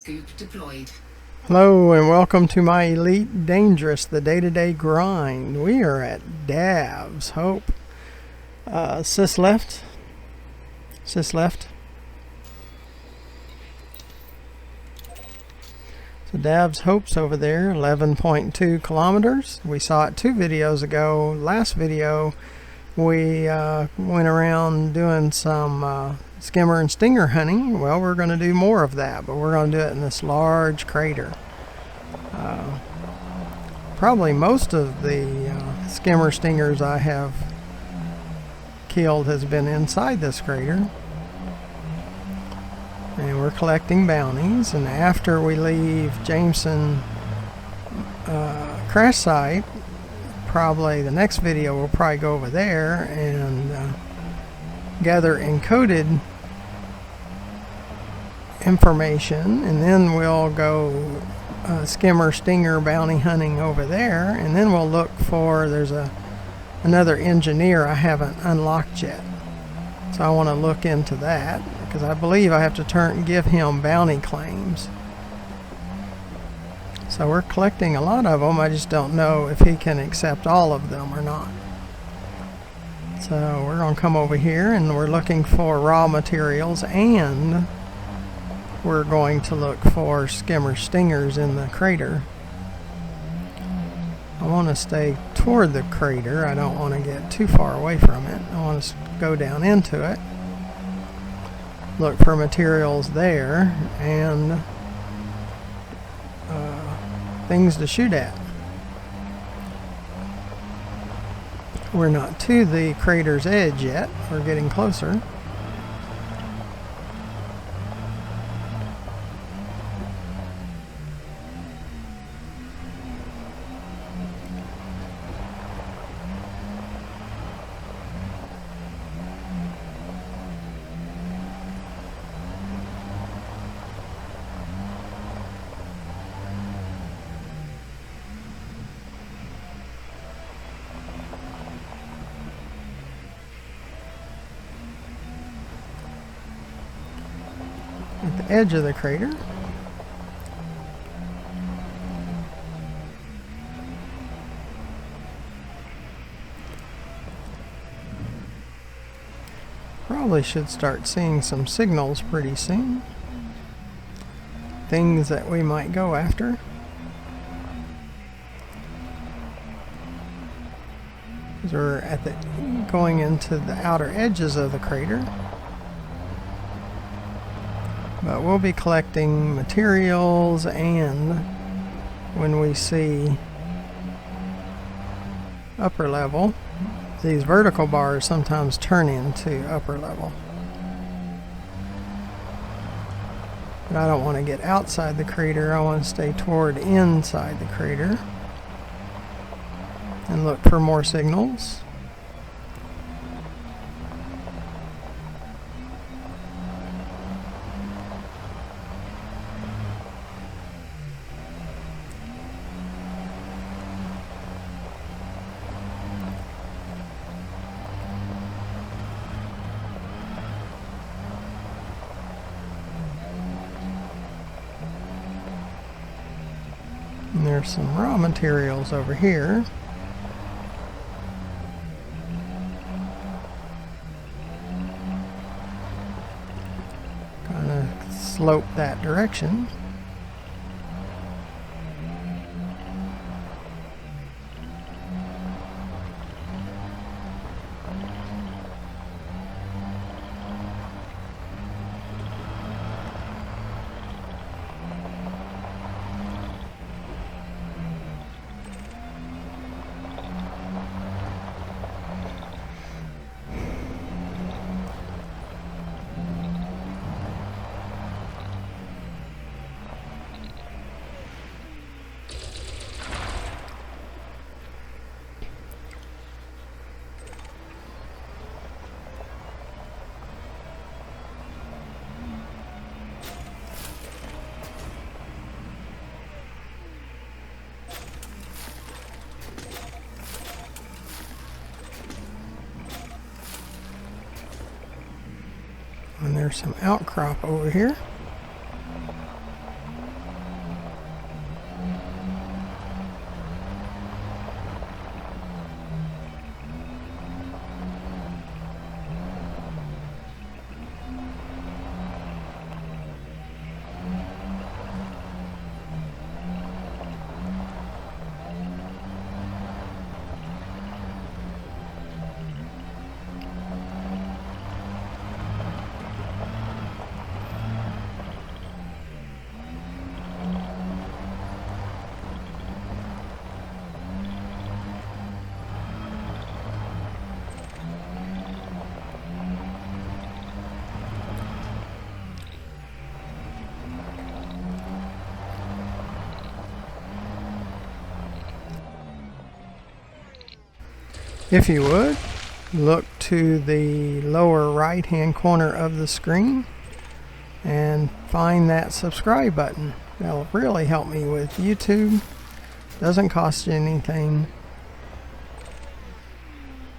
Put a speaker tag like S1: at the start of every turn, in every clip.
S1: Scoop deployed.
S2: Hello and welcome to my Elite Dangerous, the day-to-day grind. We are at Dav's Hope. Sis left. So Dav's Hope's over there, 11.2 kilometers. We saw it 2 videos ago. Last video we went around doing some skimmer and stinger hunting. Well, we're going to do more of that, but we're going to do it in this large crater. Probably most of the skimmer stingers I have killed has been inside this crater. And we're collecting bounties, and after we leave Jameson crash site, probably the next video we'll probably go over there and gather encoded information, and then we'll go skimmer stinger bounty hunting over there, and then we'll look for there's another engineer I haven't unlocked yet, so I want to look into that because I believe I have to give him bounty claims. So we're collecting a lot of them. I just don't know if he can accept all of them or not. So we're going to come over here and we're looking for raw materials, and we're going to look for skimmer stingers in the crater. I want to stay toward the crater. I don't want to get too far away from it. I want to go down into it, look for materials there, and things to shoot at. We're not to the crater's edge yet. We're getting closer. At the edge of the crater. Probably should start seeing some signals pretty soon. Things that we might go after. Because we're going into the outer edges of the crater. But we'll be collecting materials, and when we see upper level, these vertical bars sometimes turn into upper level. But I don't want to get outside the crater. I want to stay toward inside the crater and look for more signals. And there's some raw materials over here. Kind of slope that direction. And there's some outcrop over here. If you would, look to the lower right hand corner of the screen and find that subscribe button. That'll really help me with YouTube. Doesn't cost you anything.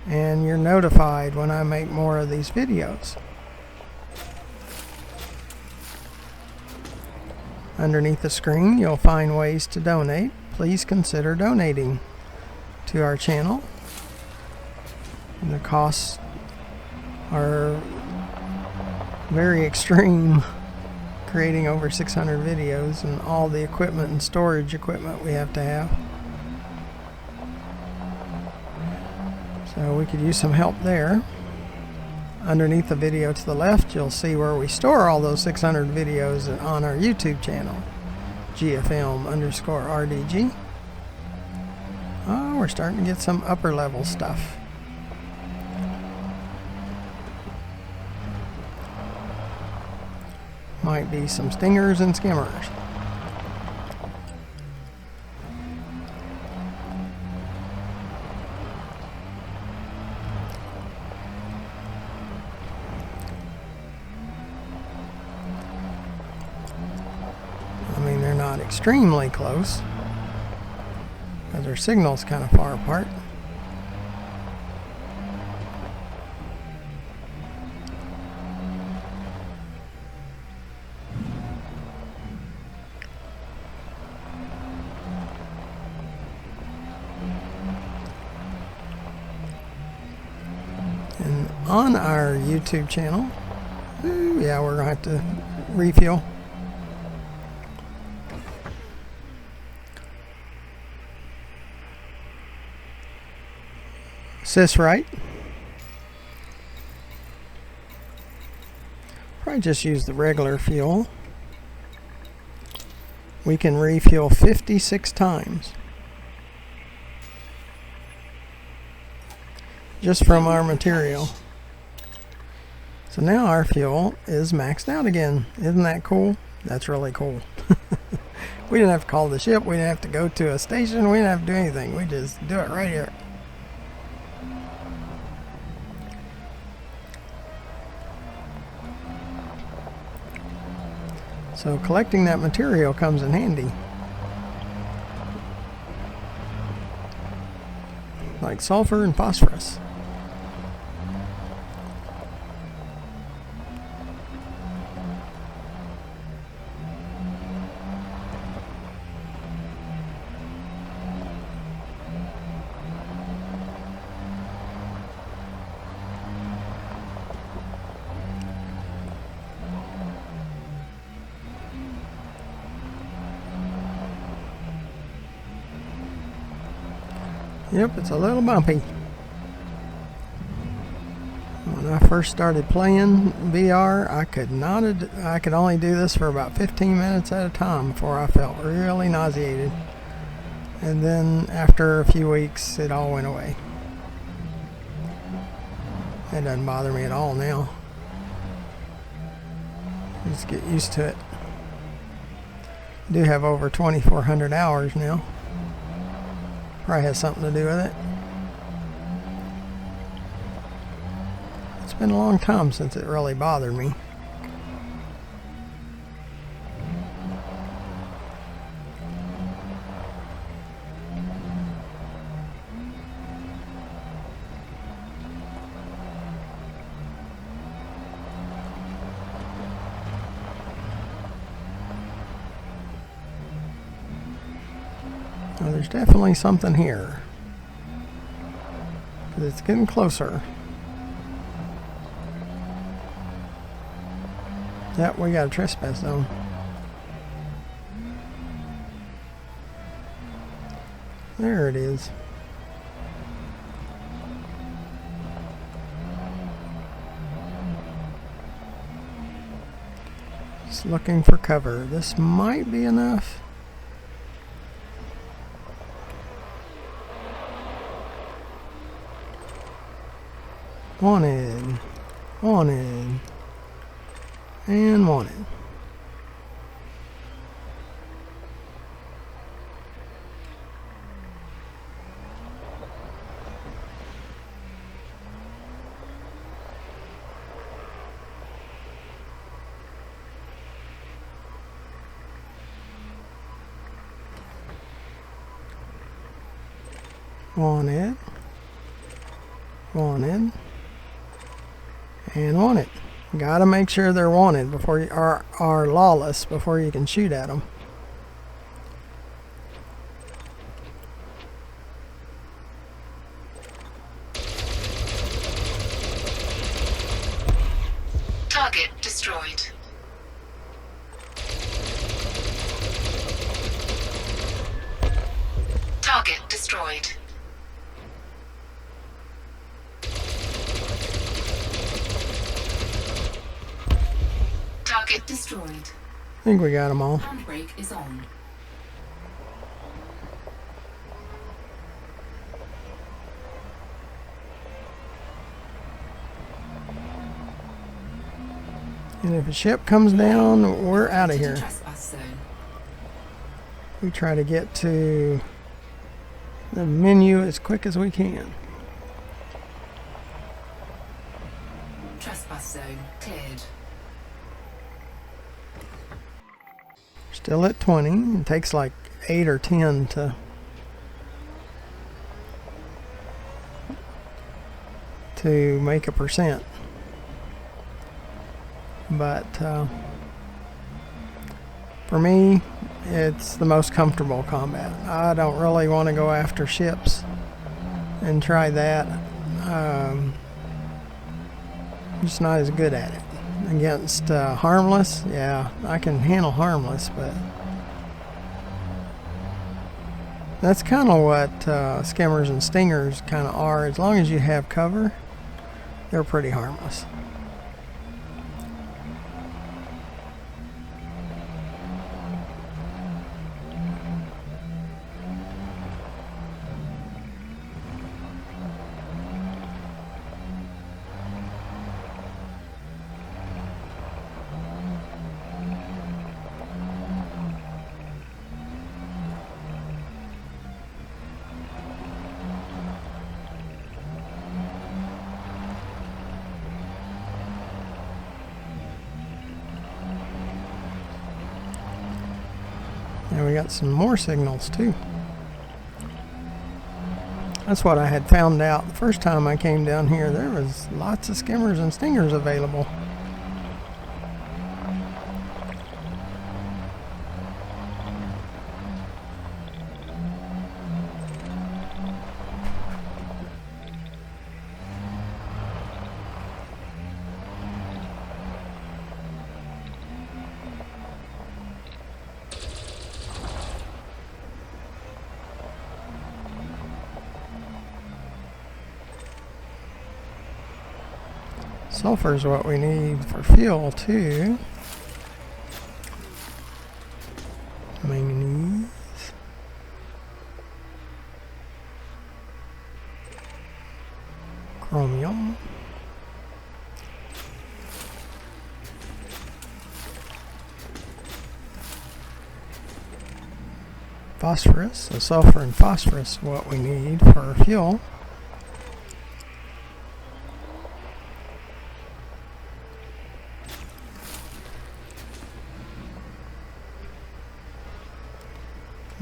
S2: And you're notified when I make more of these videos. Underneath the screen, you'll find ways to donate. Please consider donating to our channel. The costs are very extreme, creating over 600 videos and all the equipment and storage equipment we have to have. So we could use some help there. Underneath the video to the left, you'll see where we store all those 600 videos on our YouTube channel, GFM_RDG. Oh, we're starting to get some upper level stuff. Might be some stingers and skimmers. I mean, they're not extremely close because their signal's kind of far apart. And on our YouTube channel, yeah, we're going to have to refuel. Right. Probably just use the regular fuel. We can refuel 56 times. Just from our material. So now our fuel is maxed out again. Isn't that cool? That's really cool. We didn't have to call the ship. We didn't have to go to a station. We didn't have to do anything. We just do it right here. So collecting that material comes in handy. Like sulfur and phosphorus. Yep, it's a little bumpy. When I first started playing VR, I could only do this for about 15 minutes at a time before I felt really nauseated. And then after a few weeks, it all went away. It doesn't bother me at all now. Just get used to it. I do have over 2,400 hours now. Probably has something to do with it. It's been a long time since it really bothered me. Well, there's definitely something here. It's getting closer. Yep, we got a trespass zone. There it is. Just looking for cover. This might be enough. Wanted, wanted, and wanted. wanted, wanted, and wanted. Gotta make sure they're wanted before you are lawless before you can shoot at them.
S1: Target destroyed. Target destroyed. Target destroyed.
S2: I think we got them all.
S1: Handbrake is on.
S2: And if a ship comes down, we're out of here.
S1: Trespass zone.
S2: We try to get to the menu as quick as we can.
S1: Trespass zone cleared.
S2: Still at 20. It takes like 8 or 10 to make a percent. But for me, it's the most comfortable combat. I don't really want to go after ships and try that. I'm just not as good at it. Against harmless, yeah, I can handle harmless, but that's kind of what skimmers and stingers kind of are. As long as you have cover, they're pretty harmless. And we got some more signals too. That's what I had found out the first time I came down here. There was lots of skimmers and stingers available. Sulfur is what we need for fuel too. Manganese. Chromium. Phosphorus. So sulfur and phosphorus is what we need for fuel.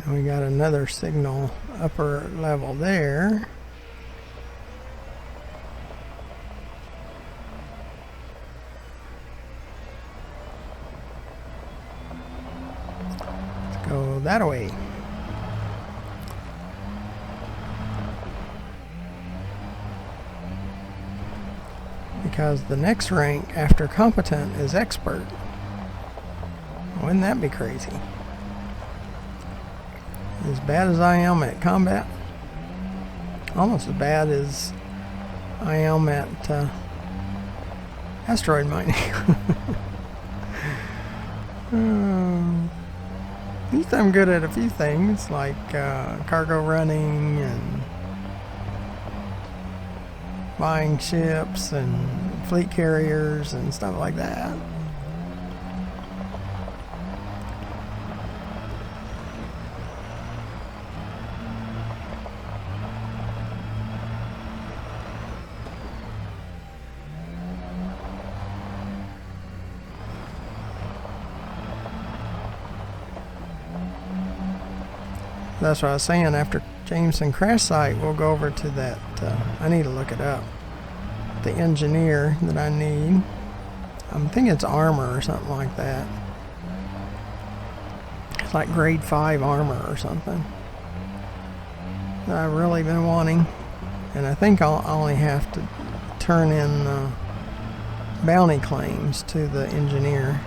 S2: And we got another signal upper level there. Let's go that way. Because the next rank after competent is expert. Wouldn't that be crazy? As bad as I am at combat, almost as bad as I am at asteroid mining. At least I'm good at a few things like cargo running and buying ships and fleet carriers and stuff like that. That's what I was saying. After Jameson crash site, we'll go over to that. I need to look it up. The engineer that I need. I'm thinking it's armor or something like that. It's like grade 5 armor or something that I've really been wanting. And I think I'll only have to turn in bounty claims to the engineer.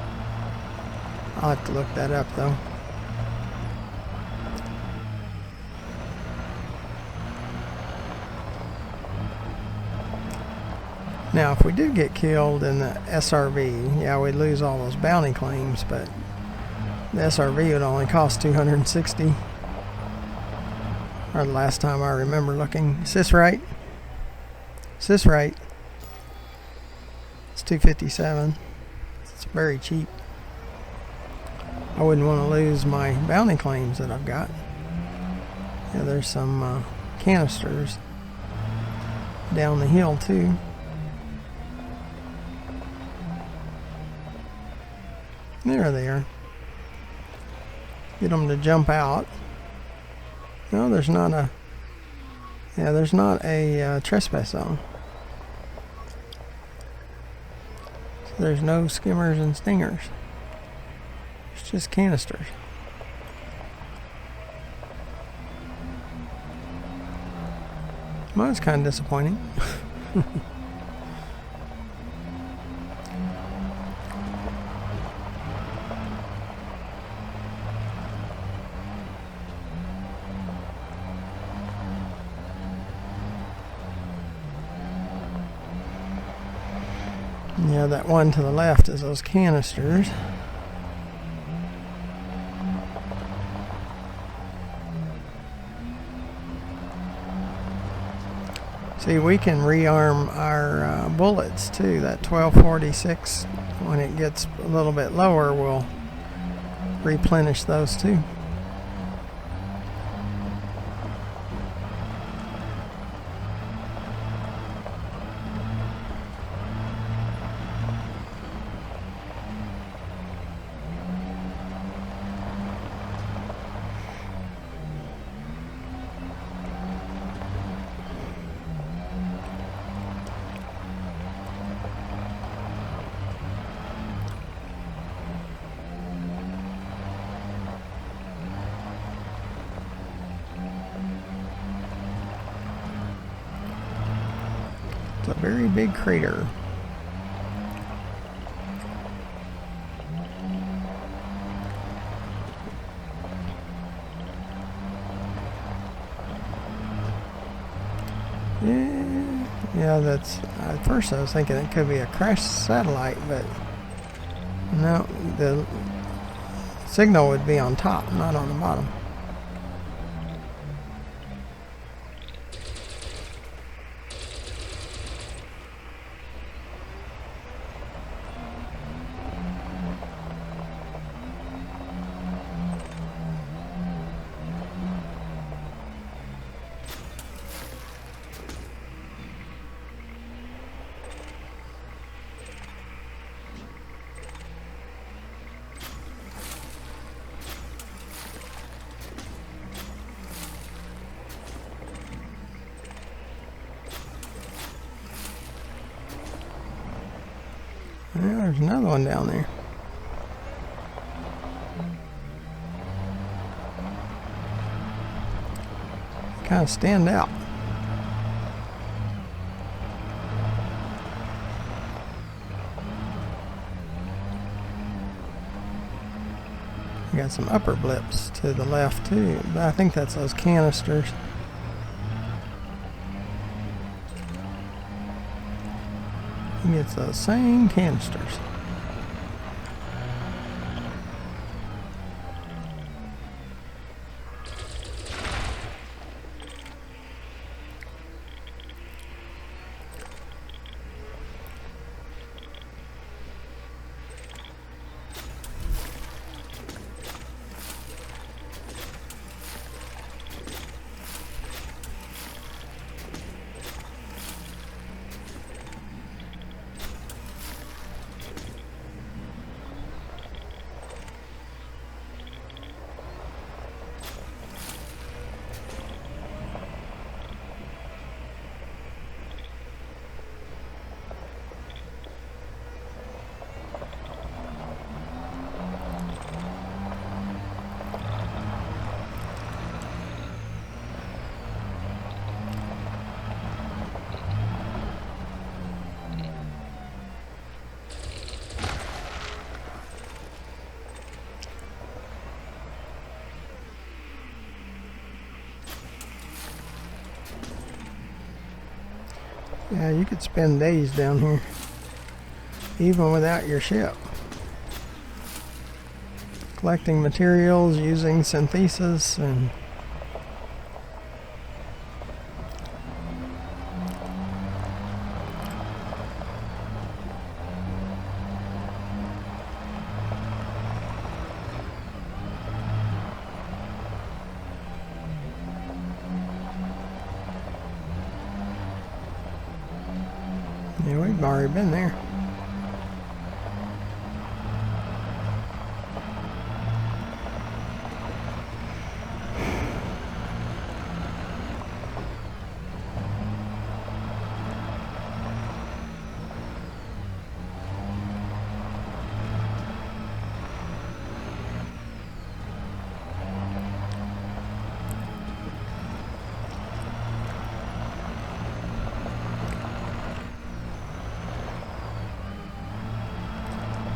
S2: I'll have to look that up though. Now, if we do get killed in the SRV, yeah, we'd lose all those bounty claims, but the SRV would only cost 260. Or the last time I remember looking. Is this right? Is this right? It's 257. It's very cheap. I wouldn't want to lose my bounty claims that I've got. Yeah, there's some canisters down the hill too. There they are. Get them to jump out. No, there's not a. Yeah, there's not a trespass zone. So there's no skimmers and stingers. It's just canisters. Well, that's kind of disappointing. Yeah, that one to the left is those canisters. See, we can rearm our bullets too. That 1246, when it gets a little bit lower, we'll replenish those too. It's a very big crater. Yeah, that's, at first I was thinking it could be a crashed satellite, but no, the signal would be on top, not on the bottom. Yeah, there's another one down there. Kind of stand out. We got some upper blips to the left too, but I think that's those canisters. It's those same canisters. Yeah, you could spend days down here, even without your ship. Collecting materials, using synthesis, and yeah, we've already been there.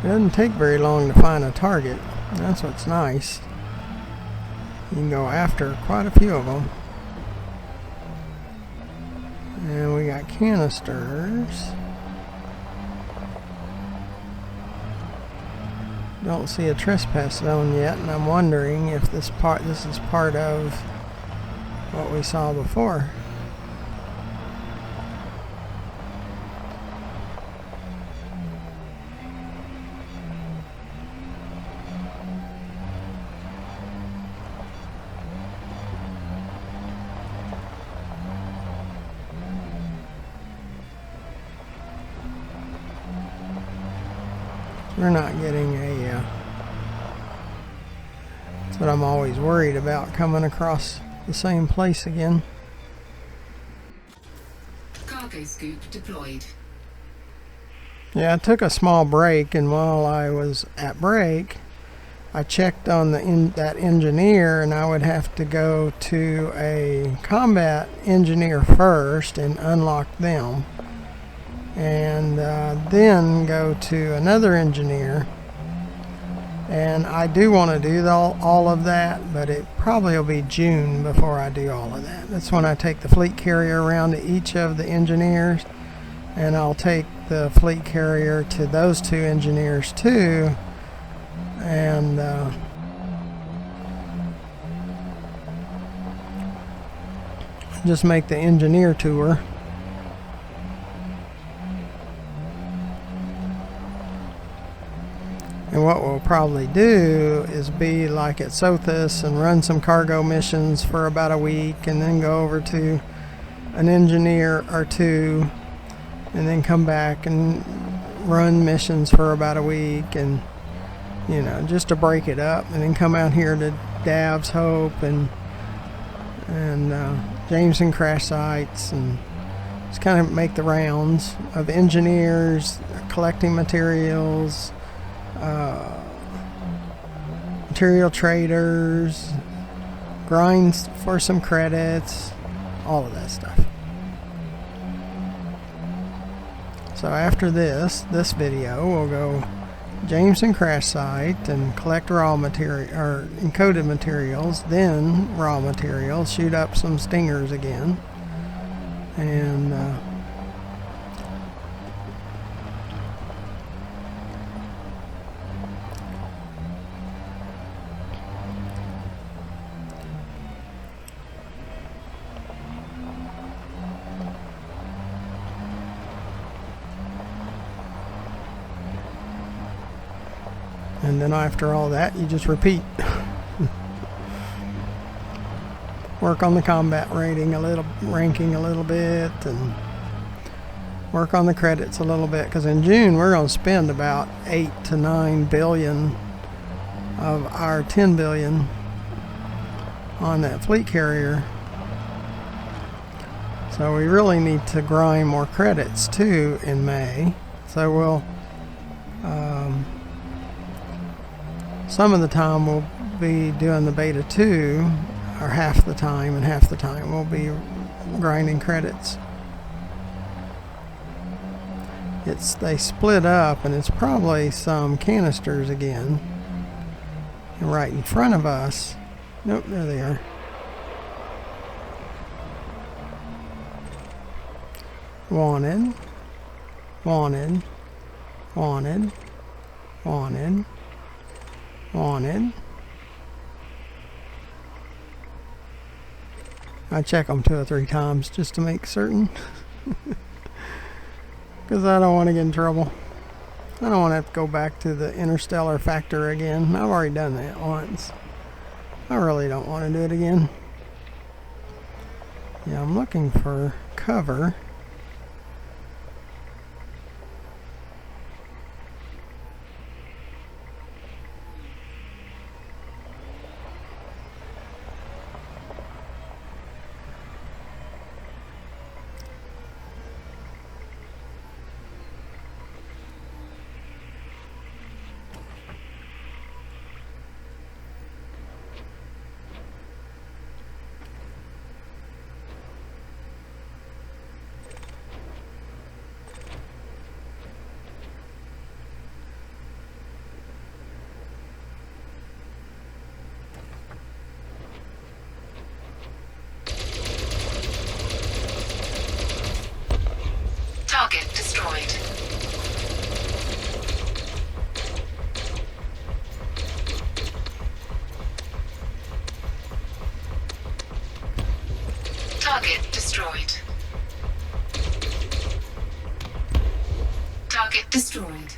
S2: It doesn't take very long to find a target. That's what's nice. You can go after quite a few of them. And we got canisters. Don't see a trespass zone yet, and I'm wondering if this is part of what we saw before. We're not getting a, that's what I'm always worried about, coming across the same place again.
S1: Cargo scoop deployed.
S2: Yeah, I took a small break, and while I was at break, I checked on that engineer, and I would have to go to a combat engineer first and unlock them. And then go to another engineer, and I do want to do all of that, but it probably will be June before I do all of that. That's when I take the fleet carrier around to each of the engineers, and I'll take the fleet carrier to those two engineers too, and just make the engineer tour. And what we'll probably do is be like at Sothis and run some cargo missions for about a week, and then go over to an engineer or two, and then come back and run missions for about a week, and you know, just to break it up, and then come out here to Dav's Hope and Jameson crash sites, and just kind of make the rounds of engineers, collecting materials, material traders, grinds for some credits, all of that stuff. So after this video, we'll go Jameson crash site and collect raw material or encoded materials, then raw materials, shoot up some stingers again, and then after all that, you just repeat. Work on the combat ranking a little bit, and work on the credits a little bit, because in June we're going to spend about 8 to 9 billion of our 10 billion on that fleet carrier. So we really need to grind more credits too in May. So we'll some of the time we'll be doing the beta 2, or half the time, and half the time we'll be grinding credits. They split up, and it's probably some canisters again. And right in front of us, nope, there they are. wanted, wanted, wanted, wanted, wanted. I check them 2 or 3 times just to make certain. Because I don't want to get in trouble. I don't want to have to go back to the interstellar factor again. I've already done that once. I really don't want to do it again. Yeah, I'm looking for cover.
S1: Target destroyed. Target destroyed. Target destroyed.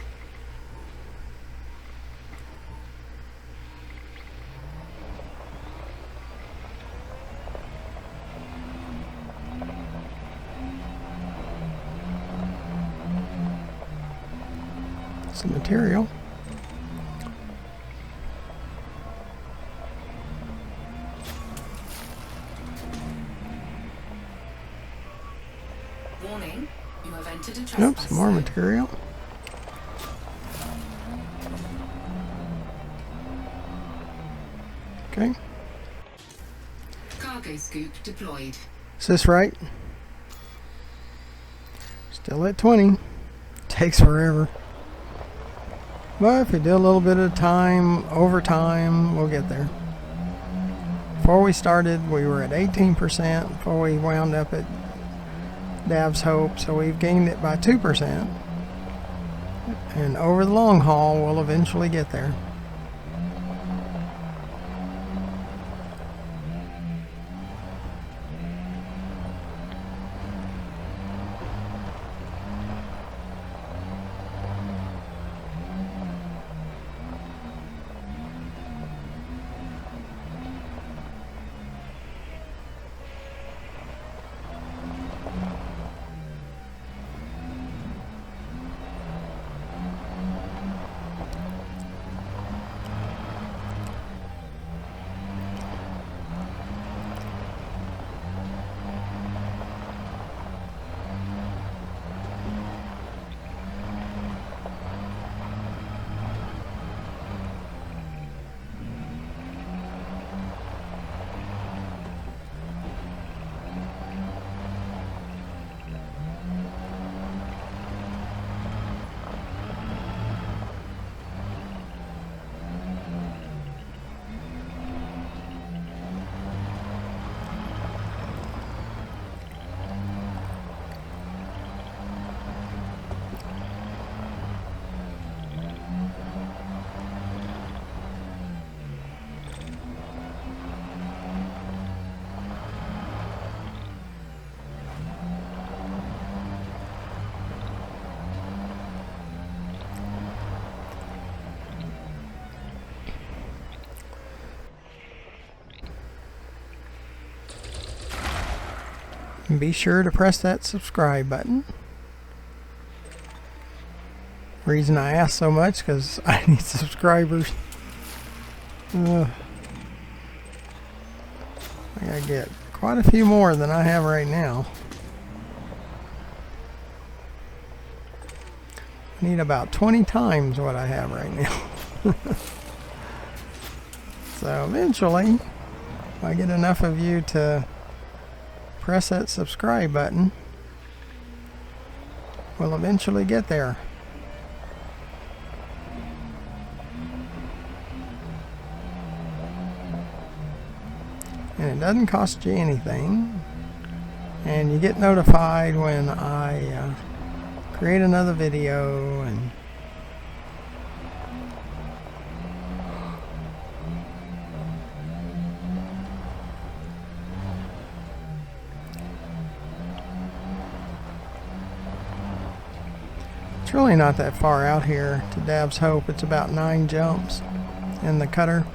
S2: Some material.
S1: Warning, you have entered a trespass
S2: Nope, some more
S1: zone.
S2: material. Okay.
S1: Cargo scoop deployed.
S2: Is this right? Still at 20. Takes forever. But if we do a little bit of time, over time, we'll get there. Before we started, we were at 18% before we wound up at Dav's Hope, so we've gained it by 2%. And over the long haul, we'll eventually get there. And be sure to press that subscribe button. Reason I ask so much because I need subscribers. I gotta get quite a few more than I have right now. I need about 20 times what I have right now. So eventually, if I get enough of you to press that subscribe button, we'll eventually get there. And it doesn't cost you anything. and you get notified when I create another video. And it's really not that far out here to Dab's Hope. It's about 9 jumps in the cutter,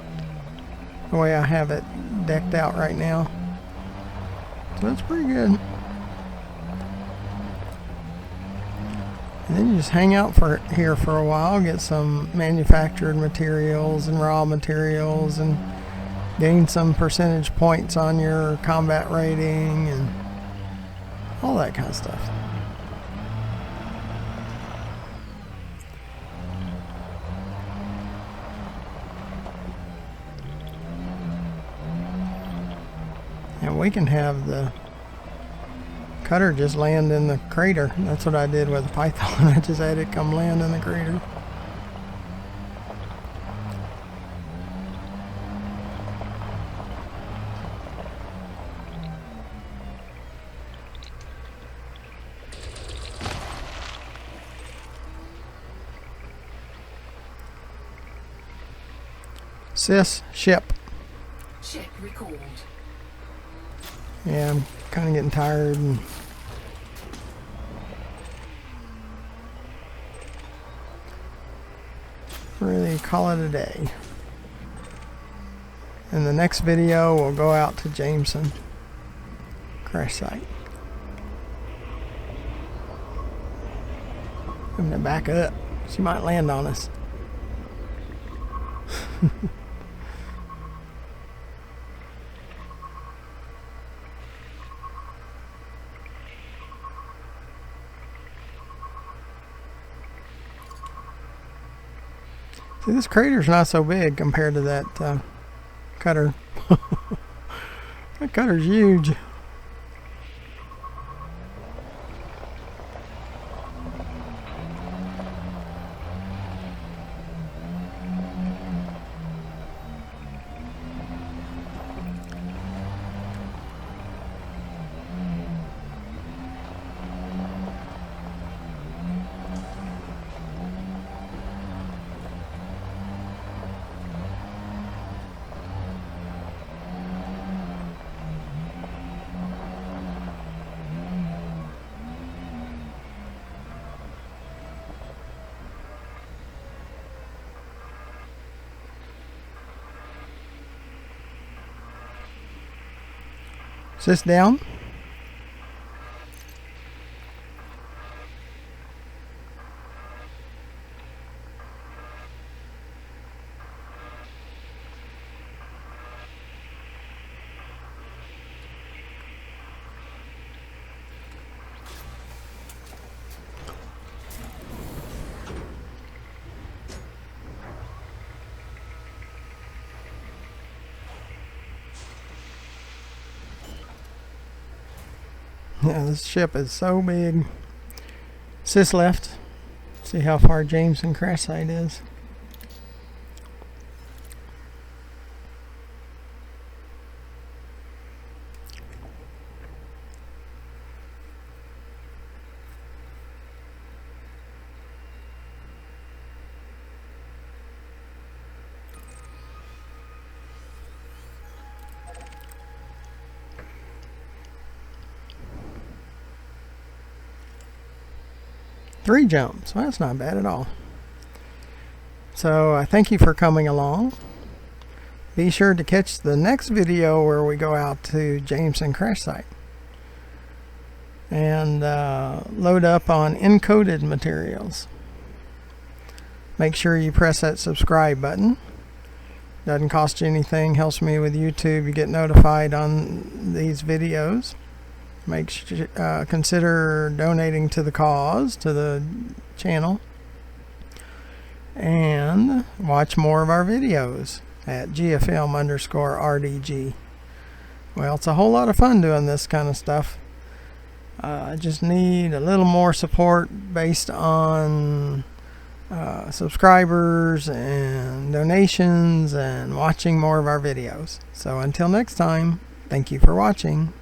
S2: the way I have it decked out right now. So that's pretty good. And then you just hang out here for a while, get some manufactured materials and raw materials, and gain some percentage points on your combat rating and all that kind of stuff. And we can have the cutter just land in the crater. That's what I did with the Python. I just had it come land in the crater. Sys, ship.
S1: Ship recalled.
S2: Yeah, I'm kind of getting tired and really call it a day. In the next video, we'll go out to Jameson crash site. I'm gonna back up. She might land on us. See, this crater's not so big compared to that cutter. That cutter's huge. Is this down? Yeah, this ship is so big. Sis left. See how far Jameson crash site is. Three jumps. Well, that's not bad at all. So I thank you for coming along. Be sure to catch the next video where we go out to Jameson crash site and load up on encoded materials. Make sure you press that subscribe button. Doesn't cost you anything, helps me with YouTube. You get notified on these videos. Consider donating to the cause, to the channel, and watch more of our videos at GFM_RDG. Well, it's a whole lot of fun doing this kind of stuff. I just need a little more support based on subscribers and donations and watching more of our videos. So until next time, thank you for watching.